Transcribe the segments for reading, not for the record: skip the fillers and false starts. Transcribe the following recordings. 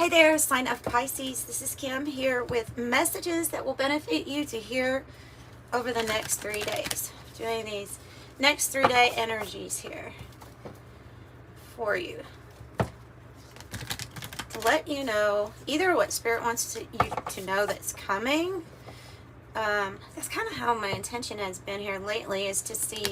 Hey there, sign of Pisces. This is Kim here with messages that will benefit you to hear over the next 3 days. Doing these next 3-day energies here for you to let you know either what Spirit wants you to know that's coming. That's kind of how my intention has been here lately, is to see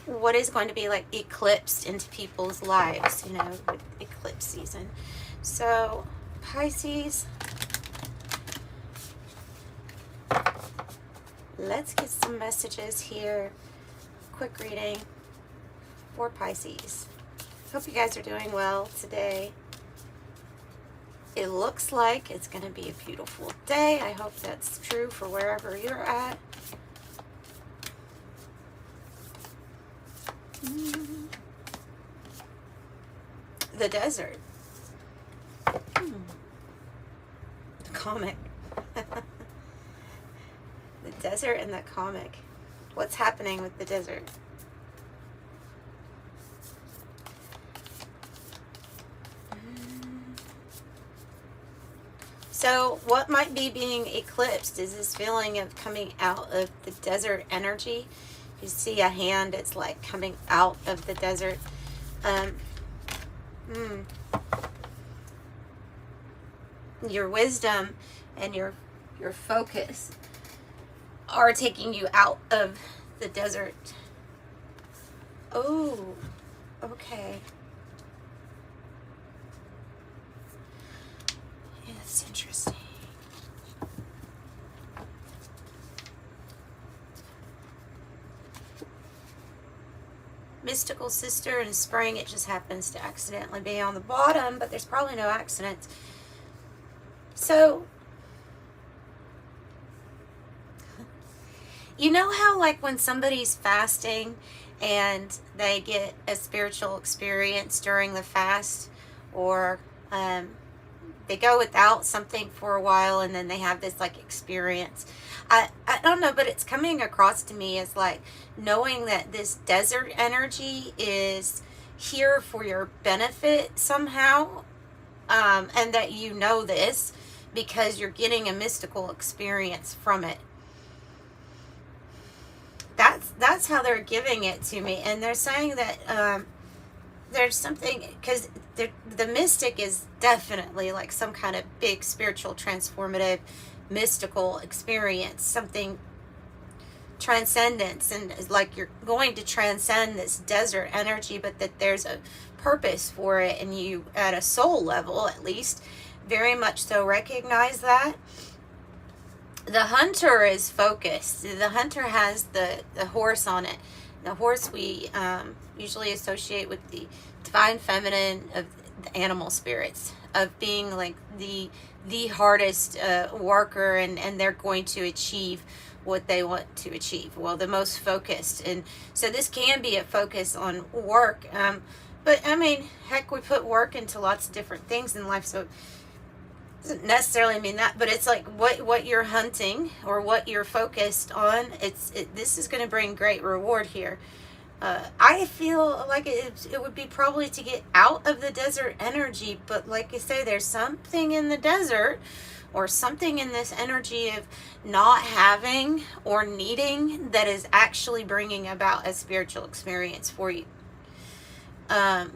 what is going to be like eclipsed into people's lives, you know, with eclipse season. So, Pisces, let's get some messages here. Quick reading for Pisces. Hope you guys are doing well today. It looks like it's going to be a beautiful day. I hope that's true for wherever you're at. The desert. The comic. The desert and the comic. What's happening with the desert? So what might be being eclipsed is this feeling of coming out of the desert energy. You see a hand, it's like coming out of the desert. Your wisdom and your focus are taking you out of the desert. Oh, okay. Yeah, that's interesting. Mystical sister and spring, it just happens to accidentally be on the bottom, but there's probably no accidents. So, you know how like when somebody's fasting and they get a spiritual experience during the fast, or they go without something for a while and then they have this like experience. I don't know, but it's coming across to me as like knowing that this desert energy is here for your benefit somehow, and that you know this because you're getting a mystical experience from it. That's how they're giving it to me, and they're saying that there's something, because the mystic is definitely like some kind of big spiritual transformative mystical experience, something transcendence, and like you're going to transcend this desert energy, but that there's a purpose for it, and you at a soul level at least very much so recognize that. The hunter is focused. The hunter has the horse on it. The horse we usually associate with the divine feminine of the animal spirits, of being like the hardest worker, and they're going to achieve what they want to achieve. Well, the most focused. And so this can be a focus on work. But I mean, heck, we put work into lots of different things in life, so it doesn't necessarily mean that, but it's like what you're hunting or what you're focused on. This is going to bring great reward here. I feel like it would be probably to get out of the desert energy, but like you say, there's something in the desert or something in this energy of not having or needing that is actually bringing about a spiritual experience for you. And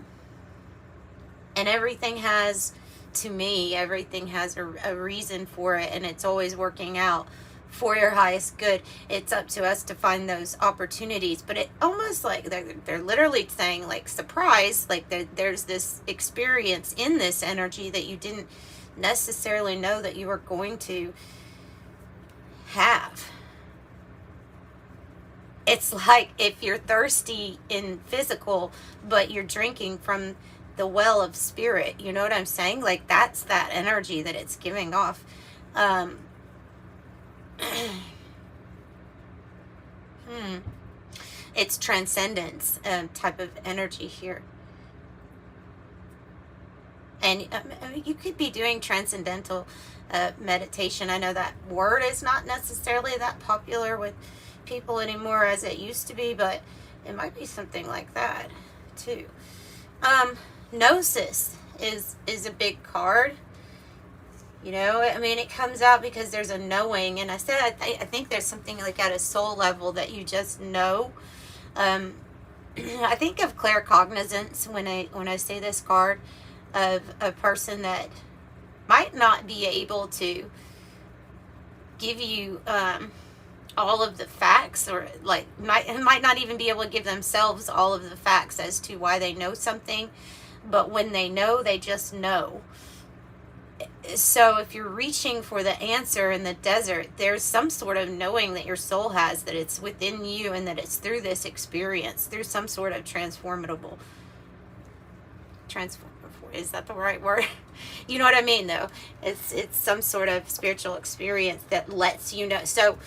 everything has, to me, everything has a reason for it, and it's always working out for your highest good. It's up to us to find those opportunities, but it almost like they're literally saying like, surprise, like there's this experience in this energy that you didn't necessarily know that you were going to have. It's like if you're thirsty in physical, but you're drinking from the well of spirit, you know what I'm saying? Like that's that energy that it's giving off. It's transcendence type of energy here. And I mean, you could be doing transcendental meditation. I know that word is not necessarily that popular with people anymore as it used to be, but it might be something like that too. Gnosis is a big card. You know, I mean, it comes out because there's a knowing, and I said I think there's something like at a soul level that you just know. I think of claircognizance when I say this card, of a person that might not be able to give you all of the facts, or like might not even be able to give themselves all of the facts as to why they know something, but when they know, they just know. So if you're reaching for the answer in the desert, there's some sort of knowing that your soul has, that it's within you, and that it's through this experience, through some sort of is that the right word? You know what I mean, though. It's some sort of spiritual experience that lets you know. So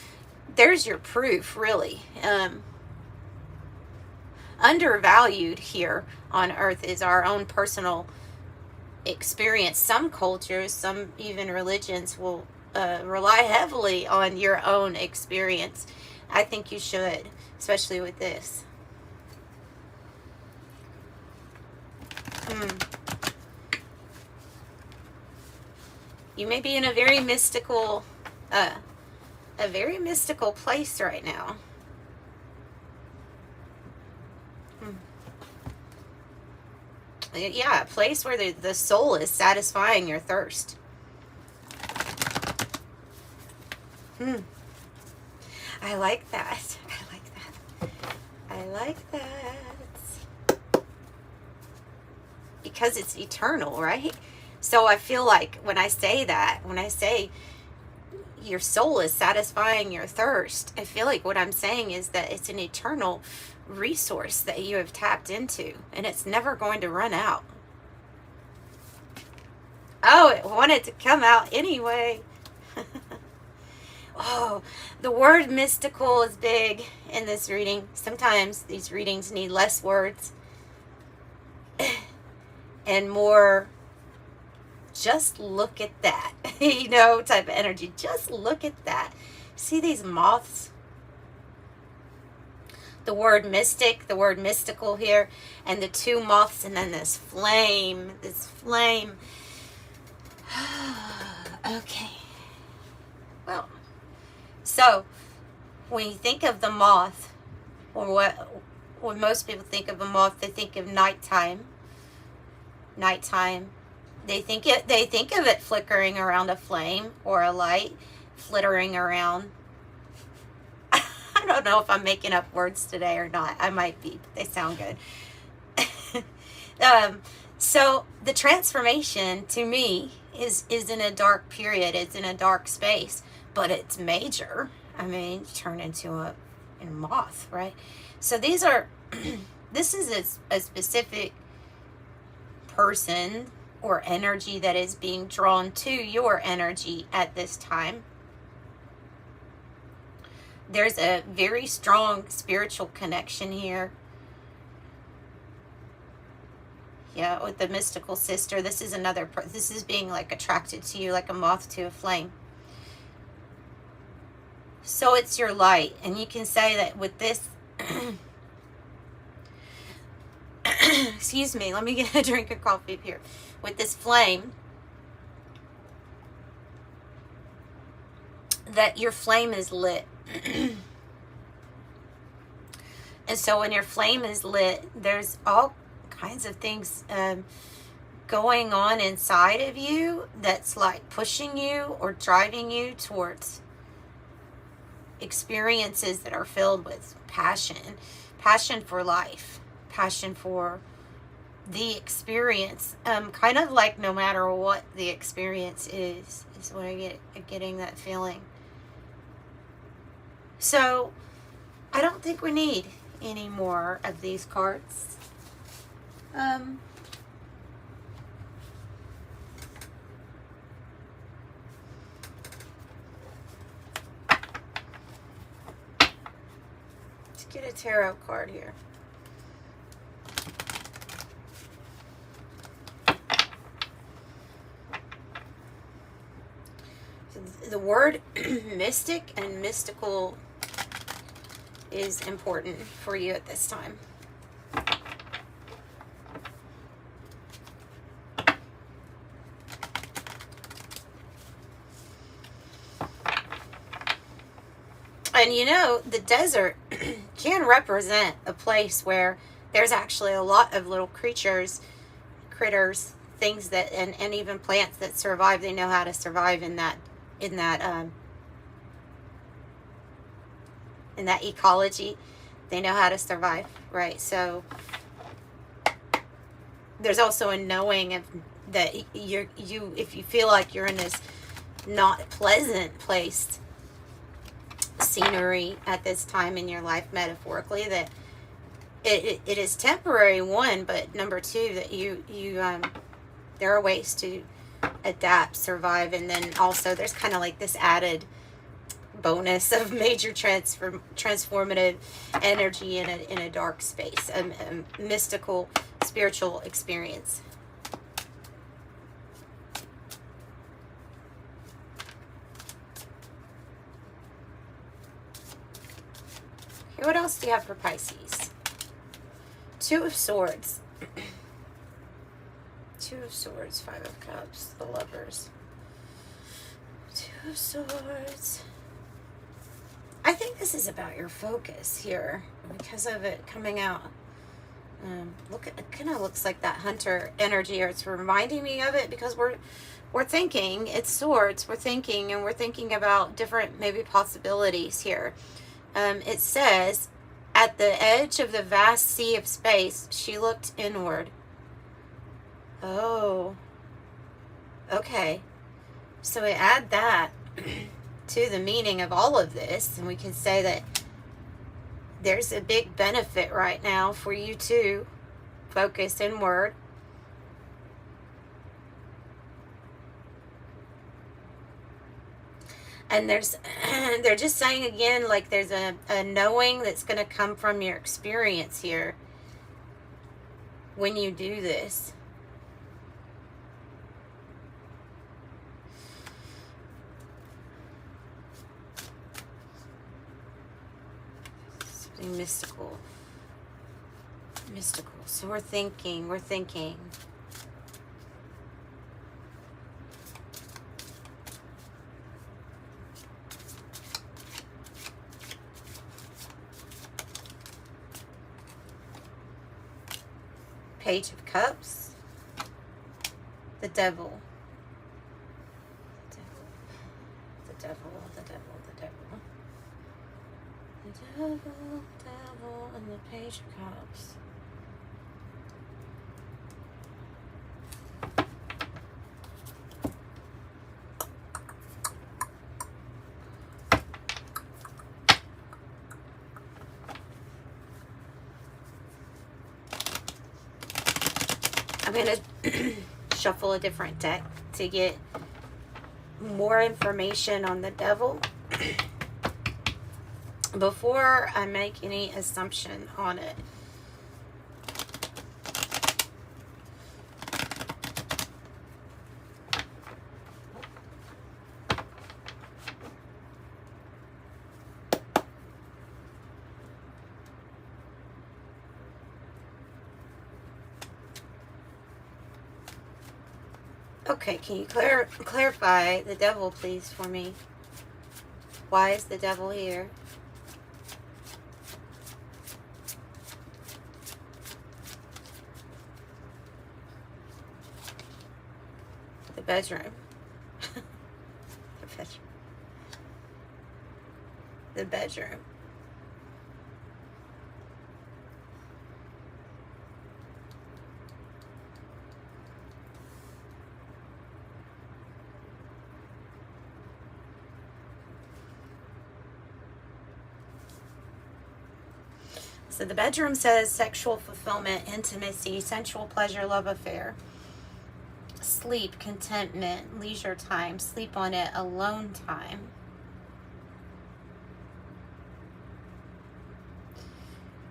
there's your proof, really. Undervalued here on Earth is our own personal experience. Some cultures, some even religions will rely heavily on your own experience. I think you should, especially with this. You may be in a very mystical place right now. Yeah, a place where the soul is satisfying your thirst. I like that. I like that. Because it's eternal, right? So I feel like when I say your soul is satisfying your thirst, I feel like what I'm saying is that it's an eternal resource that you have tapped into, and it's never going to run out. Oh, it wanted to come out anyway. Oh, the word mystical is big in this reading. Sometimes these readings need less words and more just look at that, you know, type of energy. Just look at that. See these moths? The word mystic, the word mystical here, and the two moths, and then this flame. Okay. Well, so when you think of the moth, or when most people think of a moth, they think of nighttime. They think of it flickering around a flame or a light, flittering around. I don't know if I'm making up words today or not. I might be, but they sound good. So the transformation to me is in a dark period. It's in a dark space, but it's major. I mean, turn into a moth, right? So these are, this is a specific person or energy that is being drawn to your energy at this time. There's a very strong spiritual connection here. Yeah, with the mystical sister, this is another, this is being like attracted to you like a moth to a flame. So it's your light, and you can say that with this, excuse me, let me get a drink of coffee here. With this flame, that your flame is lit. And so when your flame is lit, there's all kinds of things going on inside of you that's like pushing you or driving you towards experiences that are filled with passion for life, passion for the experience, kind of like no matter what the experience is what I getting that feeling. So I don't think we need any more of these cards. Let's get a tarot card here. The word mystic and mystical is important for you at this time. And you know, the desert can represent a place where there's actually a lot of little critters, things that, and even plants that survive. They know how to survive in that ecology. They know how to survive, right? So there's also a knowing of that if you feel like you're in this not pleasant place, scenery at this time in your life, metaphorically, that it is temporary, one, but number two, that you there are ways to adapt, survive, and then also there's kind of like this added bonus of major transformative energy in a dark space, a mystical, spiritual experience. Okay, what else do you have for Pisces? Two of Swords. Two of Swords, Five of Cups, the Lovers. Two of Swords. I think this is about your focus here because of it coming out. Look, it kind of looks like that Hunter energy, or it's reminding me of it because we're thinking, it's Swords, we're thinking, and we're thinking about different maybe possibilities here. It says, at the edge of the vast sea of space, she looked inward. Oh, okay. So we add that to the meaning of all of this, and we can say that there's a big benefit right now for you to focus inward. And they're just saying again, like there's a knowing that's going to come from your experience here when you do this. Something mystical. So we're thinking. Page of Cups. The Devil. The Devil, and the Page of Cups. I'm going to shuffle a different deck to get more information on the Devil before I make any assumption on it. Okay, can you clarify the Devil, please, for me? Why is the Devil here? The bedroom. The bedroom. So the bedroom says sexual fulfillment, intimacy, sensual pleasure, love affair, sleep, contentment, leisure time, sleep on it, alone time.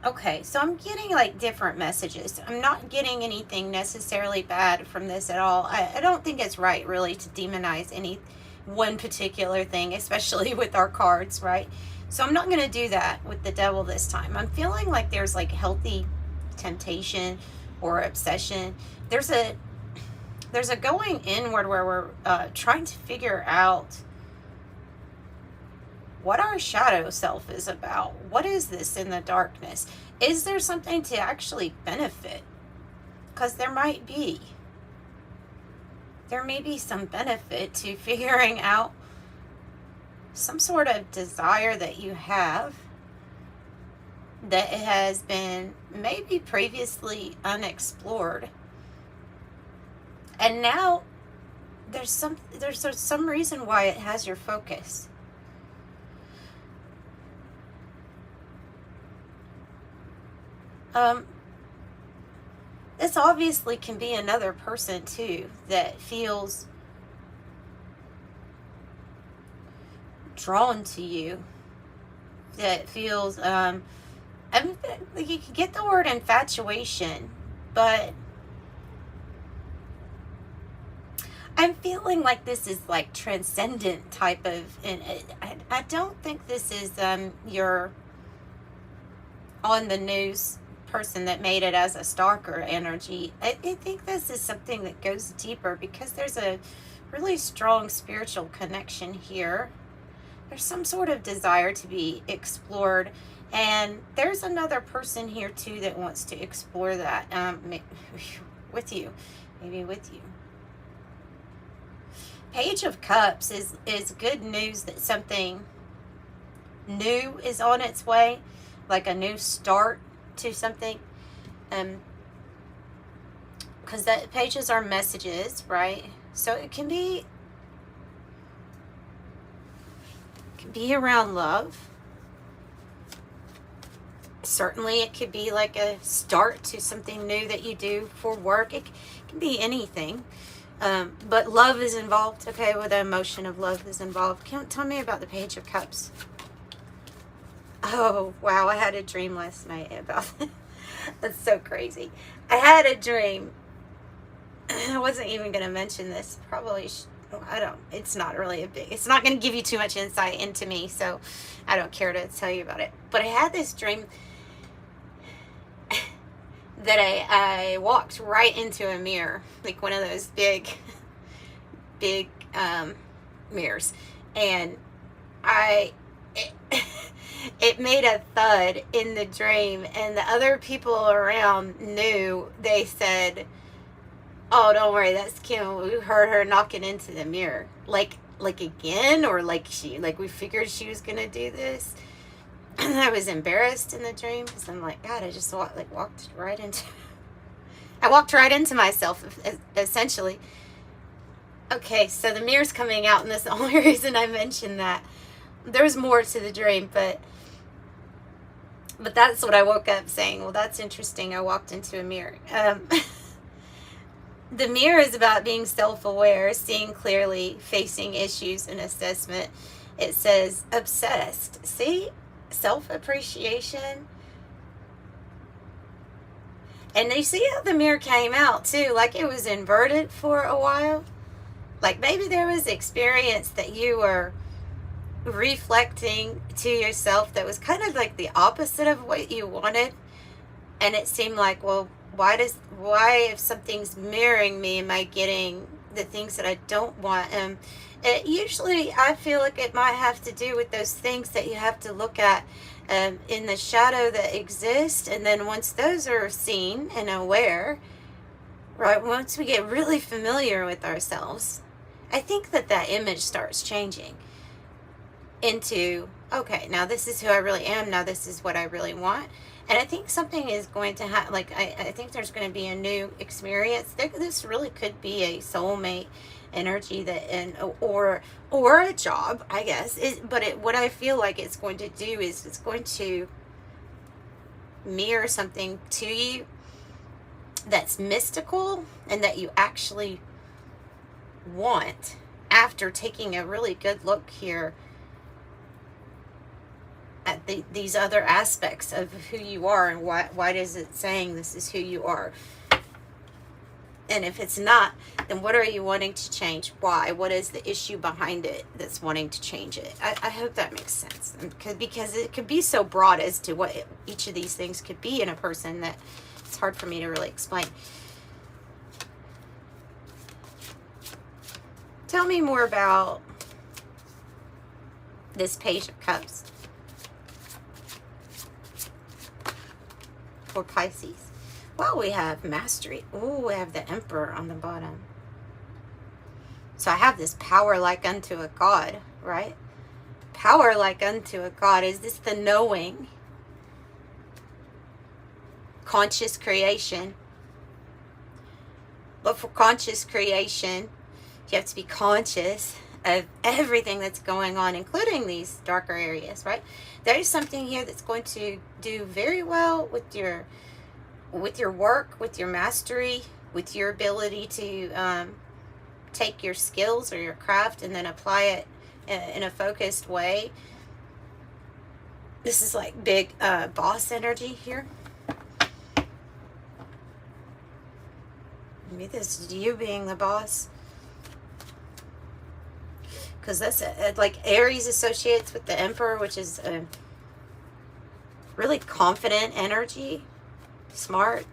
Okay, so I'm getting like different messages. I'm not getting anything necessarily bad from this at all. I don't think it's right really to demonize any one particular thing, especially with our cards, right? So I'm not going to do that with the Devil this time. I'm feeling like there's like healthy temptation or obsession. There's a going inward where we're trying to figure out what our shadow self is about. What is this in the darkness? Is there something to actually benefit? Because there might be. There may be some benefit to figuring out some sort of desire that you have that has been maybe previously unexplored. And now there's some reason why it has your focus. This obviously can be another person too that feels drawn to you, that feels I mean, you can get the word infatuation, but I'm feeling like this is like transcendent type of, and I don't think this is your on the news person that made it as a stalker energy. I think this is something that goes deeper, because there's a really strong spiritual connection here. There's some sort of desire to be explored, and there's another person here too that wants to explore that with you, maybe with you. Page of Cups is good news that something new is on its way, like a new start to something. Because that pages are messages, right? So it can be around love. Certainly it could be like a start to something new that you do for work. It can be anything. But love is involved, okay? With the emotion of love is involved. Tell me about the Page of Cups. Oh, wow. I had a dream last night about that. That's so crazy. I had a dream. I wasn't even going to mention this. Probably, it's not really it's not going to give you too much insight into me, so I don't care to tell you about it. But I had this dream that I walked right into a mirror, like one of those big mirrors, and it made a thud in the dream, and the other people around knew. They said, "Oh, don't worry, that's Kim. We heard her knocking into the mirror, like again, or like we figured she was gonna do this." And I was embarrassed in the dream, because I'm like, God, I just walked right into myself, essentially. Okay, so the mirror's coming out, and that's the only reason I mentioned that. There's more to the dream, but that's what I woke up saying. Well, that's interesting. I walked into a mirror. The mirror is about being self-aware, seeing clearly, facing issues and assessment. It says obsessed. See? Self-appreciation. And you see how the mirror came out too, like it was inverted for a while. Like maybe there was experience that you were reflecting to yourself that was kind of like the opposite of what you wanted, and it seemed like, well, why if something's mirroring me, am I getting the things that I don't want? It usually, I feel like it might have to do with those things that you have to look at in the shadow that exist, and then once those are seen and aware, right, once we get really familiar with ourselves, I think that image starts changing into, okay, now this is who I really am, now this is what I really want. And I think something is going to happen. Like I think there's going to be a new experience. This really could be a soulmate energy or a job, I guess. What I feel like it's going to do is it's going to mirror something to you that's mystical and that you actually want after taking a really good look here at these other aspects of who you are, and why is it saying this is who you are? And if it's not, then what are you wanting to change? Why? What is the issue behind it that's wanting to change it? I hope that makes sense, because it could be so broad as to what each of these things could be in a person that it's hard for me to really explain. Tell me more about this Page of Cups for Pisces. Well, we have Mastery. Ooh, we have the Emperor on the bottom. So I have this power like unto a god, right? Power like unto a god. Is this the knowing? Conscious creation. But for conscious creation, you have to be conscious of everything that's going on, including these darker areas, right? There's something here that's going to do very well with your work, with your mastery, with your ability to take your skills or your craft and then apply it in a focused way. This is like big boss energy here. Maybe this is you being the boss. Because that's like Aries associates with the Emperor, which is a really confident energy. Smart.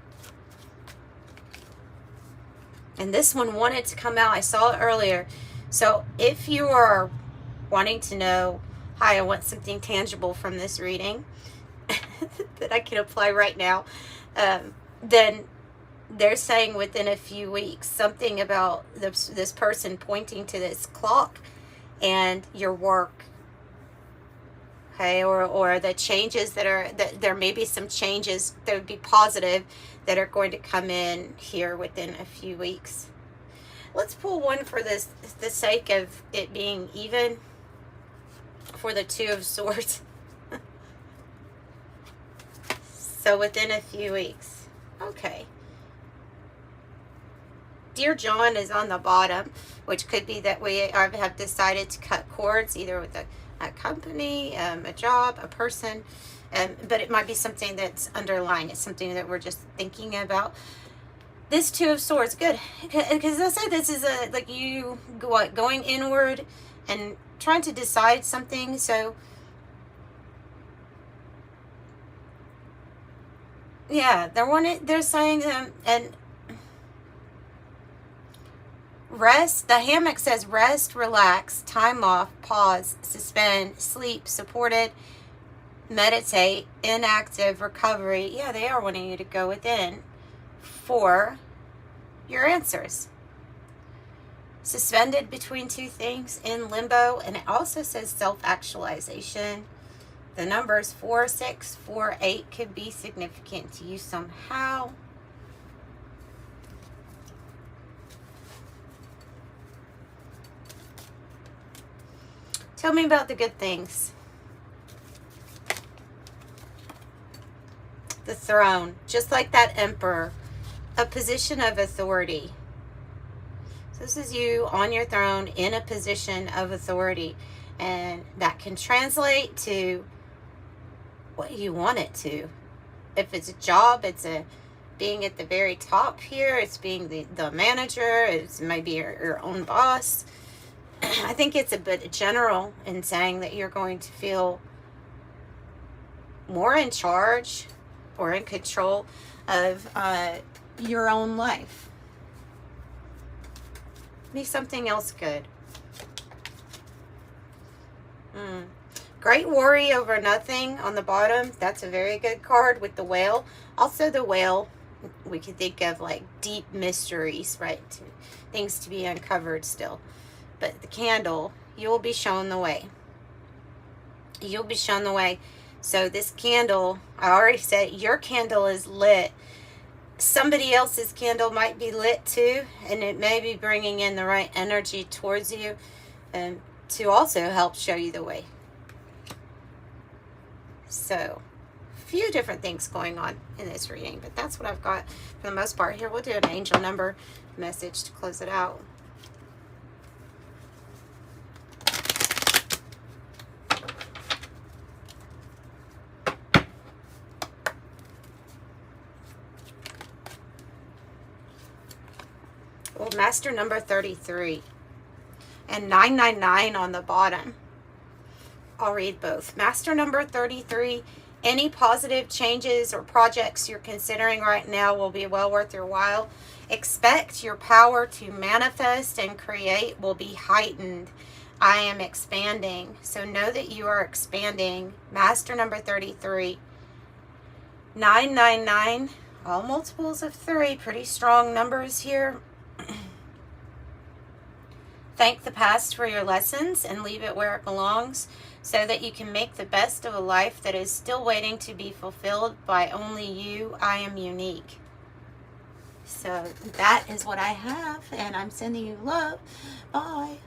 And this one wanted to come out. I saw it earlier. So if you are wanting to know, hi, I want something tangible from this reading that I can apply right now, then they're saying within a few weeks something about this person pointing to this clock and your work. Okay, or the changes that there may be some changes that would be positive that are going to come in here within a few weeks. Let's pull one for the sake of it being even, for the Two of Swords. So within a few weeks. Okay. Dear John is on the bottom, which could be that we have decided to cut cords, either with a company, a job, a person, but it might be something that's underlying. It's something that we're just thinking about. This Two of Swords, good, because I said this is like you going inward and trying to decide something. So yeah, they're saying and rest. The hammock says rest, relax, time off, pause, suspend, sleep, supported, meditate, inactive, recovery. Yeah, they are wanting you to go within for your answers. Suspended between two things, in limbo, and it also says self-actualization. The numbers 4, 6, 4, 8 could be significant to you somehow. Tell me about the good things. The Throne, just like that Emperor, a position of authority. So this is you on your throne in a position of authority, and that can translate to what you want it to. If it's a job, it's being at the very top here. It's being the manager. It's maybe your own boss. I think it's a bit general in saying that you're going to feel more in charge or in control of your own life. Be something else good. Great worry over nothing on the bottom. That's a very good card with the whale. Also the whale, we could think of like deep mysteries, right? Things to be uncovered still. But the candle, you will be shown the way. You'll be shown the way. So this candle, I already said your candle is lit. Somebody else's candle might be lit too, and it may be bringing in the right energy towards you to also help show you the way. So, a few different things going on in this reading, but that's what I've got for the most part. Here, we'll do an angel number message to close it out. Well, master number 33 and 999 on the bottom. I'll read both. Master number 33, any positive changes or projects you're considering right now will be well worth your while. Expect your power to manifest and create will be heightened. I am expanding. So know that you are expanding. Master number 33. 999. All multiples of 3. Pretty strong numbers here. Thank the past for your lessons and leave it where it belongs so that you can make the best of a life that is still waiting to be fulfilled by only you. I am unique. So that is what I have, and I'm sending you love. Bye.